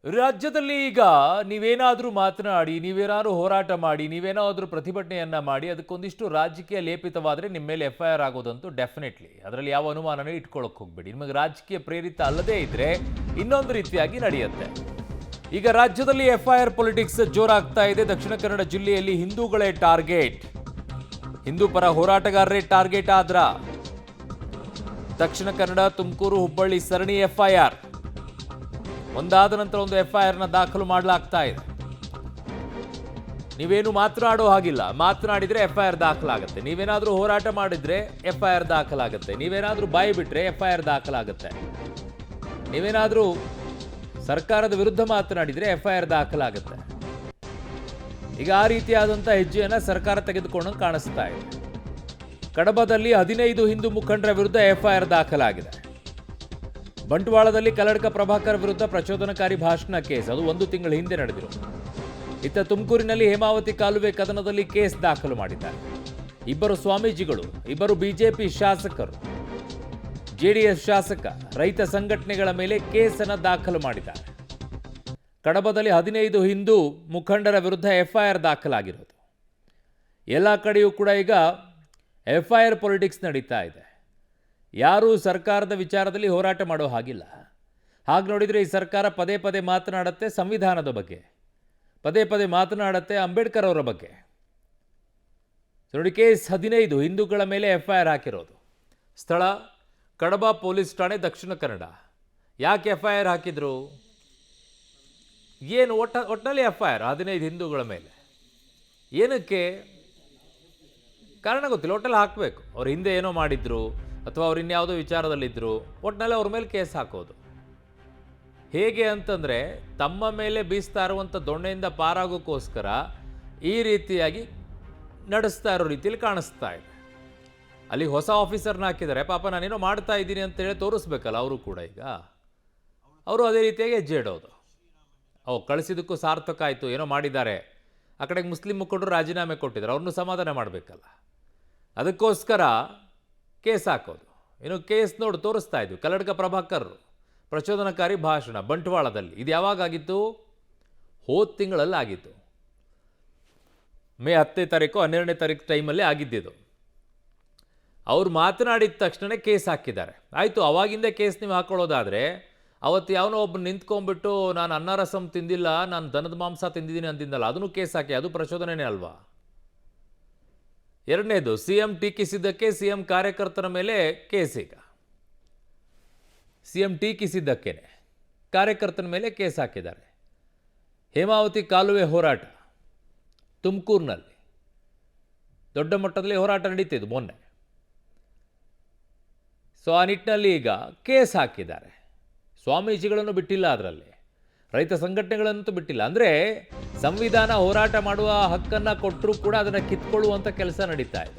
ರಾಜ್ಯದಲ್ಲಿ ಈಗ ನೀವೇನಾದರೂ ಮಾತನಾಡಿ, ನೀವೇನಾದರೂ ಹೋರಾಟ ಮಾಡಿ, ನೀವೇನಾದರೂ ಪ್ರತಿಭಟನೆಯನ್ನ ಮಾಡಿ, ಅದಕ್ಕೊಂದಿಷ್ಟು ರಾಜಕೀಯ ಲೇಪಿತವಾದರೆ ನಿಮ್ಮ ಮೇಲೆ ಎಫ್ಐಆರ್ ಆಗೋದಂತೂ ಡೆಫಿನೆಟ್ಲಿ. ಅದರಲ್ಲಿ ಯಾವ ಅನುಮಾನನೇ ಇಟ್ಕೊಳ್ಳೋಕೆ ಹೋಗ್ಬೇಡಿ. ನಿಮಗೆ ರಾಜಕೀಯ ಪ್ರೇರಿತ ಅಲ್ಲದೇ ಇದ್ರೆ ಇನ್ನೊಂದು ರೀತಿಯಾಗಿ ನಡೆಯುತ್ತೆ. ಈಗ ರಾಜ್ಯದಲ್ಲಿ ಎಫ್ಐಆರ್ ಪೊಲಿಟಿಕ್ಸ್ ಜೋರಾಗ್ತಾ ಇದೆ. ದಕ್ಷಿಣ ಕನ್ನಡ ಜಿಲ್ಲೆಯಲ್ಲಿ ಹಿಂದೂಗಳೇ ಟಾರ್ಗೆಟ್. ಹಿಂದೂ ಪರ ಹೋರಾಟಗಾರರೇ ಟಾರ್ಗೆಟ್ ಆದ್ರ. ದಕ್ಷಿಣ ಕನ್ನಡ, ತುಮಕೂರು, ಹುಬ್ಬಳ್ಳಿ ಸರಣಿ ಎಫ್ಐಆರ್. ಒಂದಾದ ನಂತರ ಒಂದು ಎಫ್ಐಆರ್ನ ದಾಖಲು ಮಾಡಲಾಗ್ತಾ ಇದೆ. ನೀವೇನು ಮಾತನಾಡೋ ಹಾಗಿಲ್ಲ. ಮಾತನಾಡಿದ್ರೆ ಎಫ್ಐಆರ್ ದಾಖಲಾಗುತ್ತೆ. ನೀವೇನಾದರೂ ಹೋರಾಟ ಮಾಡಿದ್ರೆ ಎಫ್ಐಆರ್ ದಾಖಲಾಗುತ್ತೆ. ನೀವೇನಾದರೂ ಬಾಯಿ ಬಿಟ್ರೆ ಎಫ್ಐಆರ್ ದಾಖಲಾಗುತ್ತೆ. ನೀವೇನಾದರೂ ಸರ್ಕಾರದ ವಿರುದ್ಧ ಮಾತನಾಡಿದ್ರೆ ಎಫ್ಐಆರ್ ದಾಖಲಾಗುತ್ತೆ. ಈಗ ಆ ರೀತಿಯಾದಂಥ ಹೆಜ್ಜೆಯನ್ನು ಸರ್ಕಾರ ತೆಗೆದುಕೊಂಡು ಕಾಣಿಸ್ತಾ ಇದೆ. ಕಡಬದಲ್ಲಿ 15 ಹಿಂದೂ ಮುಖಂಡರ ವಿರುದ್ಧ ಎಫ್ಐಆರ್ ದಾಖಲಾಗಿದೆ. ಬಂಟ್ವಾಳದಲ್ಲಿ ಕಲ್ಲಡ್ಕ ಪ್ರಭಾಕರ್ ವಿರುದ್ಧ ಪ್ರಚೋದನಕಾರಿ ಭಾಷಣ ಕೇಸ್, ಅದು 1 ತಿಂಗಳ ಹಿಂದೆ ನಡೆದಿರೋದು. ಇತ್ತ ತುಮಕೂರಿನಲ್ಲಿ ಹೇಮಾವತಿ ಕಾಲುವೆ ಕದನದಲ್ಲಿ ಕೇಸ್ ದಾಖಲು ಮಾಡಿದ್ದಾರೆ. ಇಬ್ಬರು ಸ್ವಾಮೀಜಿಗಳು, ಇಬ್ಬರು ಬಿಜೆಪಿ ಶಾಸಕರು, ಜೆಡಿಎಸ್ ಶಾಸಕ, ರೈತ ಸಂಘಟನೆಗಳ ಮೇಲೆ ಕೇಸನ್ನು ದಾಖಲು ಮಾಡಿದ್ದಾರೆ. ಕಡಬದಲ್ಲಿ 15 ಹಿಂದೂ ಮುಖಂಡರ ವಿರುದ್ಧ ಎಫ್ಐಆರ್ ದಾಖಲಾಗಿರೋದು. ಎಲ್ಲ ಕಡೆಯೂ ಕೂಡ ಈಗ ಎಫ್ಐಆರ್ ಪೊಲಿಟಿಕ್ಸ್ ನಡೀತಾ ಇದೆ. ಯಾರೂ ಸರ್ಕಾರದ ವಿಚಾರದಲ್ಲಿ ಹೋರಾಟ ಮಾಡೋ ಹಾಗಿಲ್ಲ. ಹಾಗೆ ನೋಡಿದರೆ ಈ ಸರ್ಕಾರ ಪದೇ ಪದೇ ಮಾತನಾಡುತ್ತೆ ಸಂವಿಧಾನದ ಬಗ್ಗೆ, ಪದೇ ಪದೇ ಮಾತನಾಡುತ್ತೆ ಅಂಬೇಡ್ಕರ್ ಅವರ ಬಗ್ಗೆ. ನೋಡಿ, ಕೇಸ್ 15 ಹಿಂದೂಗಳ ಮೇಲೆ ಎಫ್ಐಆರ್ ಹಾಕಿರೋದು. ಸ್ಥಳ ಕಡಬ ಪೊಲೀಸ್ ಠಾಣೆ, ದಕ್ಷಿಣ ಕನ್ನಡ. ಯಾಕೆ ಎಫ್ಐಆರ್ ಹಾಕಿದ್ರು? ಏನು ಒಟ್ಟಿನಲ್ಲಿ ಎಫ್ಐಆರ್ 15 ಹಿಂದೂಗಳ ಮೇಲೆ ಏನಕ್ಕೆ? ಕಾರಣ ಗೊತ್ತಿಲ್ಲ. ಒಟ್ಟಲ್ಲಿ ಹಾಕಬೇಕು. ಅವ್ರು ಹಿಂದೆ ಏನೋ ಮಾಡಿದ್ರು ಅಥವಾ ಅವ್ರು ಇನ್ಯಾವುದೋ ವಿಚಾರದಲ್ಲಿದ್ದರು, ಒಟ್ಟಿನಲ್ಲಿ ಅವ್ರ ಮೇಲೆ ಕೇಸ್ ಹಾಕೋದು. ಹೇಗೆ ಅಂತಂದರೆ, ತಮ್ಮ ಮೇಲೆ ಬೀಸ್ತಾ ಇರುವಂಥ ದೊಣ್ಣೆಯಿಂದ ಪಾರಾಗೋಕ್ಕೋಸ್ಕರ ಈ ರೀತಿಯಾಗಿ ನಡೆಸ್ತಾ ಇರೋ ರೀತಿಯಲ್ಲಿ ಕಾಣಿಸ್ತಾ ಇದೆ. ಅಲ್ಲಿ ಹೊಸ ಆಫೀಸರ್ನ ಹಾಕಿದ್ದಾರೆ. ಪಾಪ ನಾನೇನೋ ಮಾಡ್ತಾ ಇದ್ದೀನಿ ಅಂತೇಳಿ ತೋರಿಸ್ಬೇಕಲ್ಲ ಅವರು ಕೂಡ. ಈಗ ಅವರು ಅದೇ ರೀತಿಯಾಗಿ ಹೆಜ್ಜೆ ಇಡೋದು. ಕಳಿಸಿದ್ದಕ್ಕೂ ಸಾರ್ಥಕ ಆಯಿತು, ಏನೋ ಮಾಡಿದ್ದಾರೆ. ಆ ಕಡೆಗೆ ಮುಸ್ಲಿಂ ಮುಖಂಡರು ರಾಜೀನಾಮೆ ಕೊಟ್ಟಿದ್ದಾರೆ, ಅವ್ರನ್ನೂ ಸಮಾಧಾನ ಮಾಡಬೇಕಲ್ಲ. ಅದಕ್ಕೋಸ್ಕರ ಕೇಸ್ ಹಾಕೋದು. ಇನ್ನು ಕೇಸ್ ನೋಡಿ ತೋರಿಸ್ತಾ ಇದ್ವಿ. ಕಲ್ಲಡ್ಕ ಪ್ರಭಾಕರ್ ಪ್ರಚೋದನಕಾರಿ ಭಾಷಣ ಬಂಟ್ವಾಳದಲ್ಲಿ. ಇದು ಯಾವಾಗಾಗಿತ್ತು? ಹೋದ ತಿಂಗಳಲ್ಲಿ ಆಗಿತ್ತು. ಮೇ 10ನೇ ತಾರೀಕು 12ನೇ ತಾರೀಕು ಟೈಮಲ್ಲೇ ಆಗಿದ್ದಿದ್ದು. ಅವ್ರು ಮಾತನಾಡಿದ ತಕ್ಷಣ ಕೇಸ್ ಹಾಕಿದ್ದಾರೆ. ಆಯಿತು, ಅವಾಗಿಂದ ಕೇಸ್ ನೀವು ಹಾಕೊಳ್ಳೋದಾದರೆ, ಅವತ್ತು ಯಾವನೋ ಒಬ್ಬ ನಿಂತ್ಕೊಂಡ್ಬಿಟ್ಟು ನಾನು ಅನ್ನ ರಸಂ ತಿಂದಿಲ್ಲ, ನಾನು ದನದ ಮಾಂಸ ತಿಂದಿದ್ದೀನಿ ಅಂತಿದ್ದಲ್ಲ, ಅದನ್ನು ಕೇಸ್ ಹಾಕಿ, ಅದು ಪ್ರಚೋದನೆಯೇ ಅಲ್ವಾ? ಎರಡನೇದು, ಸಿಎಂ ಟೀಕಿಸಿದ್ದಕ್ಕೆ ಸಿಎಂ ಕಾರ್ಯಕರ್ತರ ಮೇಲೆ ಕೇಸ್. ಈಗ ಸಿಎಂ ಟೀಕಿಸಿದ್ದಕ್ಕೇನೆ ಕಾರ್ಯಕರ್ತನ ಮೇಲೆ ಕೇಸ್ ಹಾಕಿದ್ದಾರೆ. ಹೇಮಾವತಿ ಕಾಲುವೆ ಹೋರಾಟ ತುಮಕೂರಿನಲ್ಲಿ ದೊಡ್ಡ ಮಟ್ಟದಲ್ಲಿ ಹೋರಾಟ ನಡೀತಿದ್ದು ಮೊನ್ನೆ. ಸೊ ಆ ನಿಟ್ಟಿನಲ್ಲಿ ಈಗ ಕೇಸ್ ಹಾಕಿದ್ದಾರೆ. ಸ್ವಾಮೀಜಿಗಳನ್ನು ಬಿಟ್ಟಿಲ್ಲ, ಅದರಲ್ಲಿ ರೈತ ಸಂಘಟನೆಗಳನ್ನಂತೂ ಬಿಟ್ಟಿಲ್ಲ. ಅಂದರೆ ಸಂವಿಧಾನ ಹೋರಾಟ ಮಾಡುವ ಹಕ್ಕನ್ನು ಕೊಟ್ಟರೂ ಕೂಡ ಅದನ್ನು ಕಿತ್ಕೊಳ್ಳುವಂಥ ಕೆಲಸ ನಡೀತಾ ಇದೆ.